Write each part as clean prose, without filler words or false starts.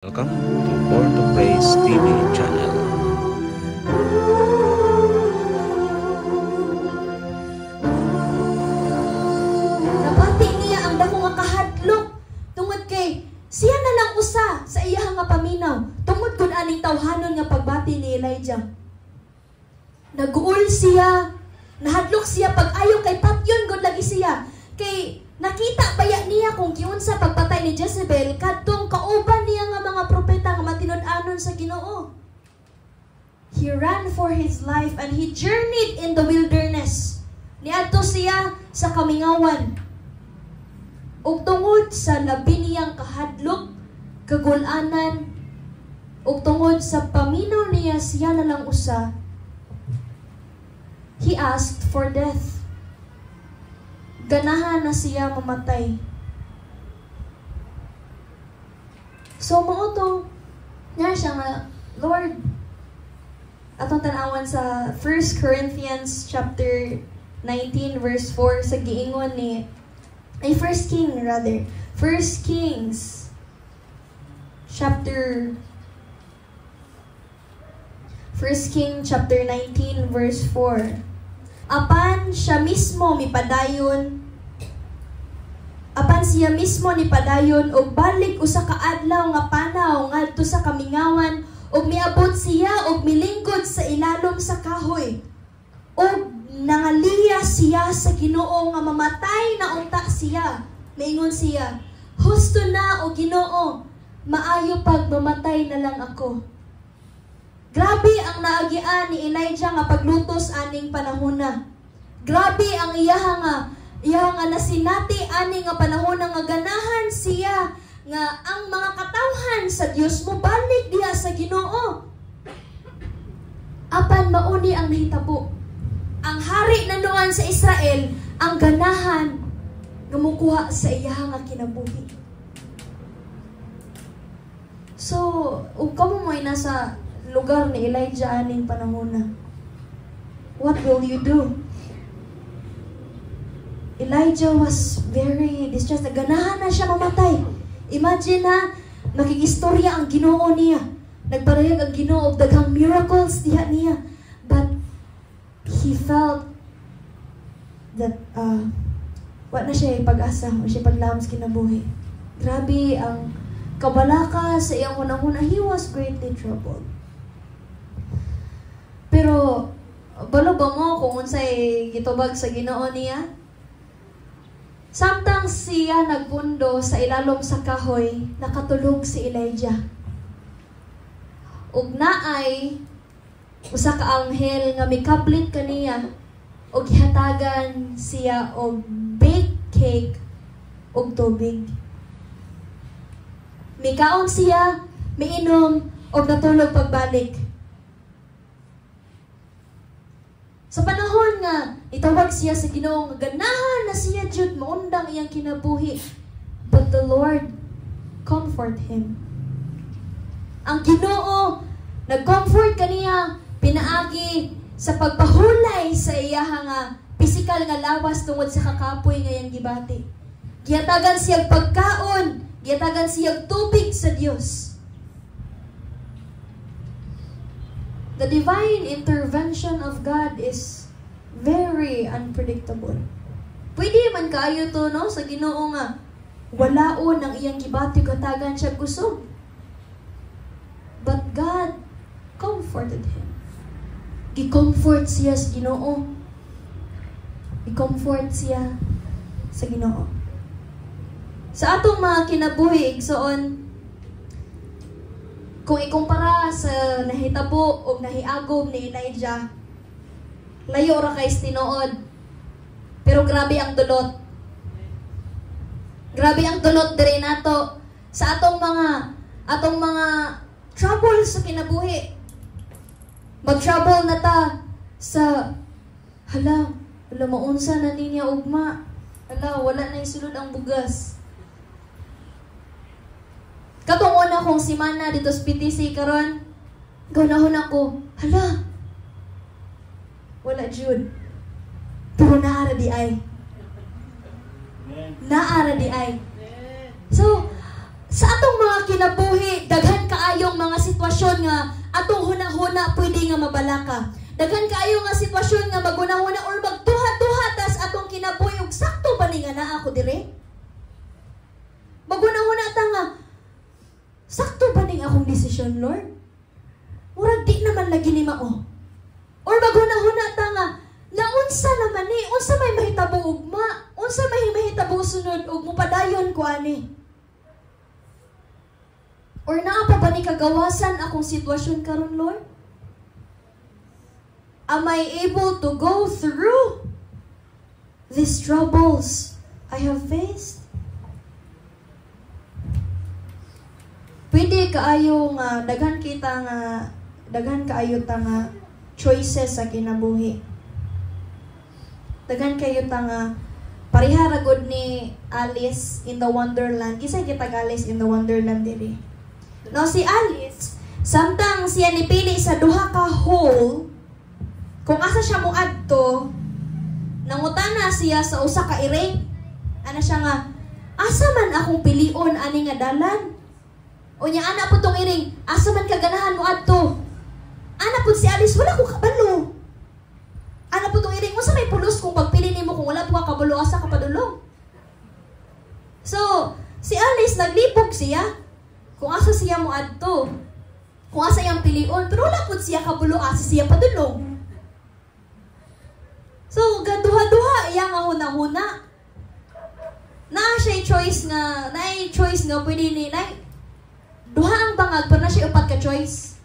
Welcome to Born to Praise TV channel. Nabati niya ang dako nga kahadlok tungod kay siya na lang usa sa iyang nga paminaw tungod kun aning tawhanon nga pagbati ni Elijah. Naguol siya, nahadlok siya pag-ayo kay patyon gud lagi siya kay nakita baya niya kung giunsa pagpatay ni Jezebel kadtong kauban niya nga mga propeta nga matinud-anon sa Ginoo. He ran for his life and he journeyed in the wilderness. Niadto siya sa kamingawan. Ug tungod sa labi niyang kahadlok, kagul-anan, ug tungod sa paminaw niya siya na lang usa, he asked for death. Ganahan na siya mamatay. So, mauto niya siya nga, Lord, atong tanawan sa 1 Corinthians chapter 19 verse 4 sa giingon ni 1 Kings chapter 19 verse 4. Apan siya mismo ni padayon og balik usa ka adlaw nga panaw ngadto sa kamingawan og miabot siya og milingkod sa ilalom sa kahoy og nangaliya siya sa Ginoo nga mamatay na unta siya. Maingon siya, husto na o Ginoo, maayo pag mamatay na lang ako. Grabe ang naagian ni Elijah nga paglutos aning panahona. Grabe ang iyaha nga nasinati aning nga panahona nga ganahan siya nga ang mga katawhan sa Dios mo balik diha sa Ginoo. Apan mauni ang nahitabo. Ang hari na noon sa Israel ang ganahan nga mukuha sa iyaha nga kinabuhi. So, ug kamo mo'y nasa lugar ni Elijah aning panahona, what will you do? Elijah was very distressed. Ganahan na siya mamatay. Imagine na, nakigistorya ang Ginoo niya. Nagparayag ang Ginoo og daghang miracles diha niya. But he felt that wa na siya pag-asa, wa siya paglaom sa kinabuhi. Grabe ang kabalaka sa iyang hunahuna. He was greatly troubled. Pero, balo ba mo kung unsay gitubag sa Ginoo niya? Samtang siya nagpundo sa ilalom sa kahoy, nakatulog si Elijah. Ug naay usa ka anghel nga mikablit kaniya ug gihatagan siya og baked cake ug tubig. Mikaon siya, miinom ug natulog pagbalik. Sa panahon nga itawag siya sa Ginoo, ganahan na siya jud maundang iyang kinabuhi. But the Lord comfort him. Ang Ginoo nag-comfort kaniya pinaagi sa pagpahulay sa iyaha nga pisikal nga lawas tungod sa kakapoy nga iyang gibati. Giyatagan siya pagkaon, giyatagan siya tubig sa Dios. The divine intervention of God is very unpredictable. Pwede man kaayo to, no, sa Ginoo nga walaon ang iyang gibati katagan siya kusog. But God comforted him. Gi-comfort siya sa Ginoo. I-comfort siya sa Ginoo. Sa atong mga kinabuhi, igsoon, kung ikumpara sa nahitabo o nahiagom ni Elijah, layo ra kay tinuod. Pero grabe ang dulot. Grabe ang dulot diri nato sa atong mga trouble sa kinabuhi. Mag-trouble na ta sa hala maunsa na niya ugma. Hala, wala na isulod ang bugas. Katong una kong simana dito sa PTC karon, gaunahon ako, hala, wala jud. Pero naara di ay. So, sa atong mga kinabuhi, daghan kaayong mga sitwasyon nga atong huna-huna pwede nga mabalaka. Daghan kaayo nga sitwasyon nga maguna-huna or magtuha-tuha tas atong kinabuhi ug sakto ba ni nga naa ako dire? Maguna-huna ta nga sakto ba ning akong desisyon, Lord? Murag di naman lagi ni mao. Or maguna-huna ta nga unsa naman ni, unsa may mahitabo ugma, unsa may mahitabo sunod ug mupadayon ko ani. Or naa pa ba ni kagawasan akong sitwasyon karon, Lord? Am I able to go through these troubles I have faced? Pwede kaayo nga daghan kaayo ta nga choices sa kinabuhi. Daghan kayo ta nga pareha ra gud ni Alice in the Wonderland. Isa kita Alice in the Wonderland diri. No, si Alice, samtang siya nipili sa duha ka hole, kung asa siya moadto, nangutana siya sa usa ka iring. Ana siya nga, asa man akong pilion ani nga dalan? Unya ana po tong iring, asa man kaganahan moadto? Ana po si Alice, wala ko kabalo. Ana po tong iring, unsa may pulos kung pagpili nimo kung wala po ka kabalo asa ka padulong? So, si Alice naglibog siya. Kung asa siya moadto, kung asa iyang pilion, pero wala po siya kabulo asa siya padulong. So, gaduha-duha iya nga huna-huna. Naa siya choice nga pwede ni duha ang bangag pero na siya upat ka choice.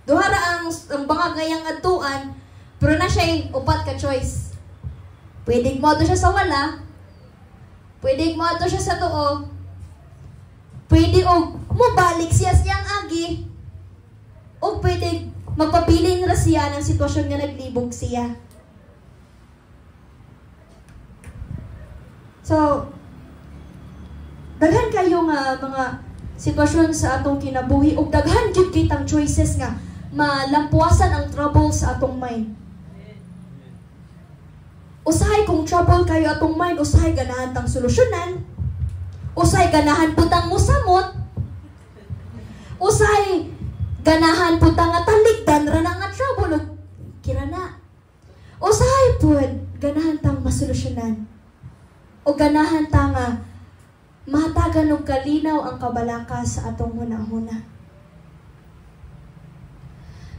Duha ra ang bangag ngayang adtuan pero na siya upat ka choice. Pwede mo siya sa wala. Pwede mo siya sa tuo. Pwede og mobalik siya siyang agi. O pwede magpabilin ra siya ng sitwasyon nga naglibog siya. So, daghan kayo nga mga sitwasyon sa atong kinabuhi ug daghan gyud kitang choices nga malampuasan ang trouble sa atong mind. Usahay kung trouble kayo atong mind, usahay ganahan tang solusyonan. Usahay ganahan putang musamot. Usahay ganahan putang nga taligdan ra na nga trouble kira na. Usahay pud ganahan tang masolusyonan. O ganahan ta nga mahatagan og kalinaw ang kabalaka sa atong hunahuna.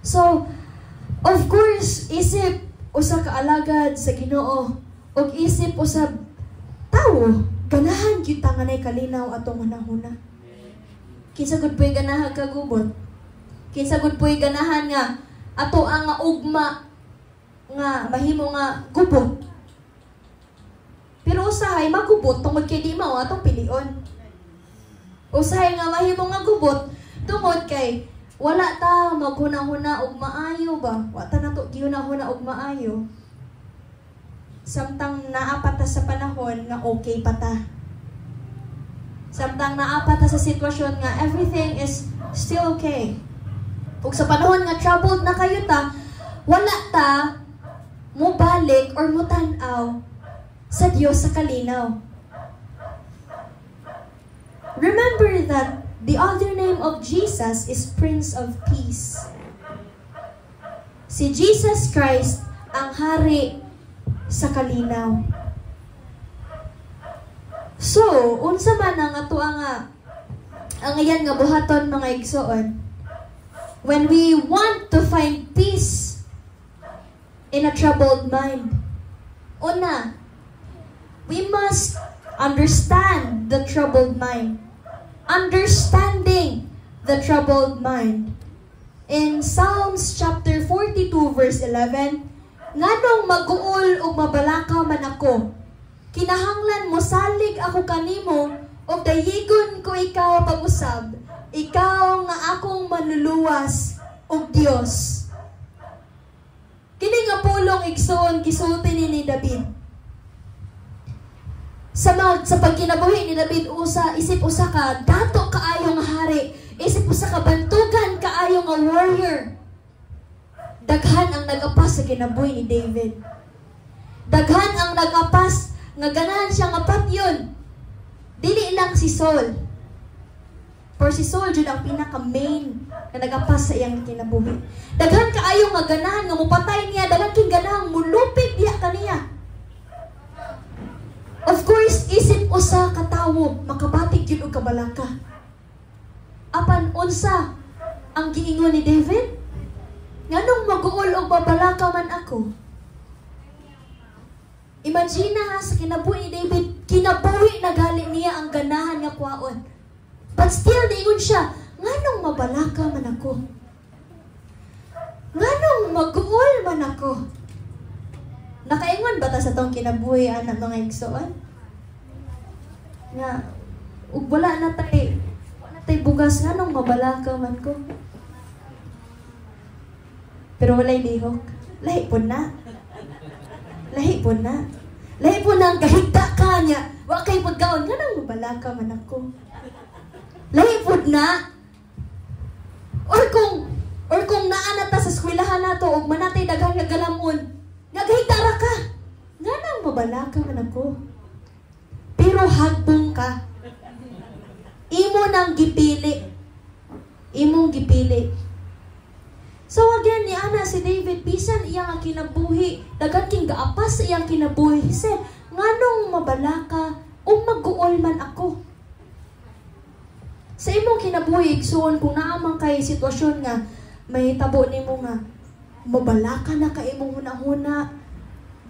So, of course, isip usa ka alagad sa Ginoo ug isip usab tawo. Ganahan gyud ta nga nay kalinaw atong hunahuna. Kinsa gud puy ganahan kagubot? Kinsa gud puy ganahan nga ato ang ugma nga mahimo nga gubot? Pero usahay magubot tungod kay di mao atong pilion. Usahay nga mahimo nga gubot tungod kay wala ta maghuna-huna og maayo ba? Wa ta nato gihuna-huna og maayo. Samtang naapat sa panahon nga okay pa ta. Samtang naapat sa sitwasyon nga everything is still okay. Ug sa panahon nga troubled na kayo ta, wala ta mo balik or mo tan-aw sa Dios sa kalinaw. Remember that the other name of Jesus is Prince of Peace. Si Jesus Christ ang hari sa kalinaw. So, unsa man ang ato ang iyan nga buhaton mga igsoon? When we want to find peace in a troubled mind, una, we must understand the troubled mind. Understanding the troubled mind. In Psalms chapter 42 verse 11, nganong mag-uol ug mabalaka man ako, kinahanglan mo salig ako kanimo ug dayigon ko ikaw pag-usab, ikaw nga akong manluluwas og Dios. Kini nga pulong igsoon gisulti ni David. Sa pagkinabuhi ni David isip usa ka dato kaayo nga hari, isip usa ka bantugan kaayo nga warrior. Daghan ang nagapas sa kinabuhi ni David. Daghan ang nagapas nga ganahan siya nga patyon. Dili lang si Saul. Pero si Saul jud ang pinaka-main na nagapas sa iyang kinabuhi. Daghan kaayo nga ganahan nga mupatay niya, daghan king ganahan mulupig diha kaniya. Of course, isip usa ka tawo makabatik gyud og kabalaka. Apan unsa ang giingon ni David? Nganong mag-uol og babalaka man ako? Imagine ha sa kinabuhi ni David, kinabuhi na gali niya ang ganahan nga kwaon. But still, niingon siya, nganong mabalaka man ako? Nganong mag-uol man ako? Nakaingon ba ta sa tong kinabuhi, anak mga igsoon? Nga, ug wala na tay bugas, nganong mabalaka man ko? Pero walay lihok. Lahi po na. Lahi po na. Lahi po na ang kahigda ka niya. Wa kay pagkaon, nganong mabalaka man ako? Lahi po na. Or kung naana ta sa eskwelahan nato og manatay daghang nga galamon, nagahigda ra ka. Nganong mabalaka man ako? Pero hagbong ka. Imo nang gipili. Imong gipili. So again, ni ana si David, bisan iya nga kinabuhi, daghan king gaapas sa iyang kinabuhi. He said, nganong mabalaka o mag-uol man ako? Sa imong kinabuhi, igsoon, kung naamang kay sitwasyon nga, may tabo nimo nga, mabalaka na ka imong hunahuna,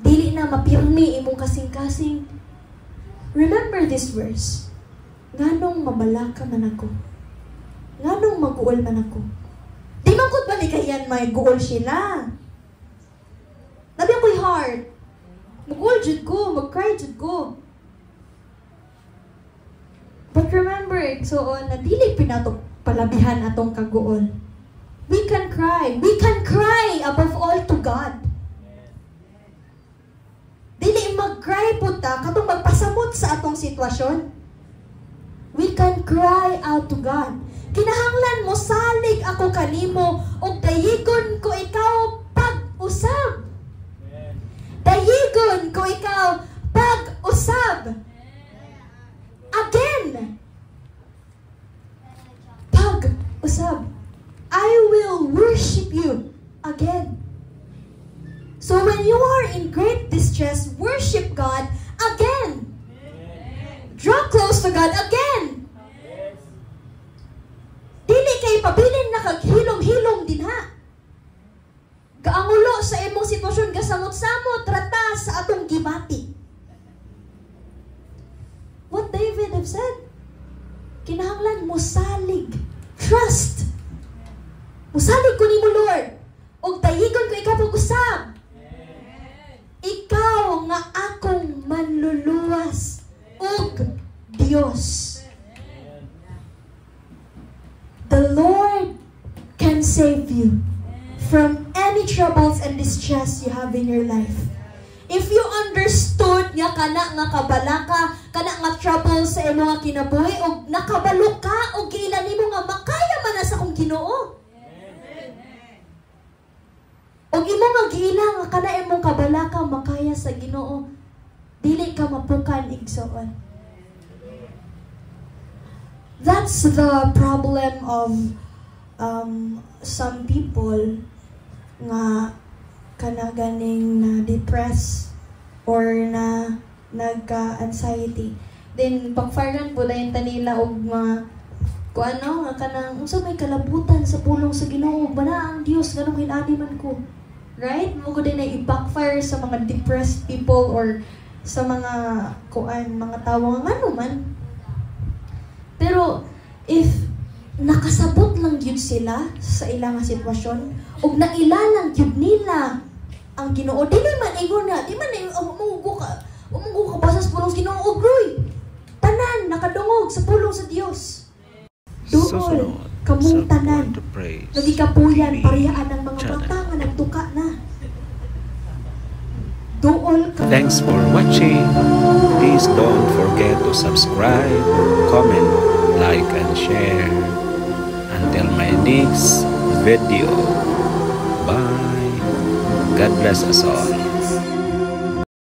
dili na mapirmi imong kasing-kasing. Remember this verse. Nganong mabalaka man ako? Nganong mag-uol man ako? Di man kud ba ni kayan may guol sila? Nabi ako'y heart. Mag-uol jud ko, mag-cry jud ko. But remember, so na dili pinatok palabihan atong kaguol. We can cry. We can cry above all to God. Dili mag-cry po ta katong magpasamot sa atong sitwasyon. We can cry out to God. Kinahanglan mo salig ako kanimo ug dayigon ko ikaw pag-usab. Dayigon ko ikaw pag-usab. Again. Pag-usab. I will worship you again. So when you are in great distress, worship God again. Draw close to God again. Dili kay pabilin na kaghilom-hilom din ha. Gaangulo sa imong sitwasyon, gasamot-samot, trata sa atong gibati. What David have said? Kinahanglan mo salig. Trust. Musalig ko ni mo, Lord. Og dayigon ko ikaw pag-usab. Ikaw nga akong manluluwas og Dios. The Lord can save you from any troubles and distress you have in your life. If you understood nga kana nga kabalaka, kana nga trouble sa imo nga kinabuhi, og nakabalo ka, og giila nimo nga makaya man na sa kong Ginoo. Og imo nga giila nga kana imong kabalaka makaya sa Ginoo, dili ka mapukan igsoon. That's the problem of some people nga kana ganing na depressed or na nagka-anxiety. Then pagfargan po dayon tanila og mga kuano nga kanang unsa may kalabutan sa pulong sa Ginoo, bana ang Dios nganong hinani man ko. Right? Mo ko din ay i-backfire sa mga depressed people or sa mga mga tawo nga ngano man. Pero if nakasabot lang yun sila sa ilang sitwasyon ug nailalang yun nila ang Ginoo, dili man ingon na, di man umugo ka basa sa pulong sa Ginoo, ug tanan nakadungog sa pulong sa Dios. Doon kamong tanan nagikapuyan parehaan ang mga mata nga nagtuka na. Doon ka. Thanks for watching. Please don't forget to subscribe, comment, like, and share. Until my next video. Bye. God bless us all.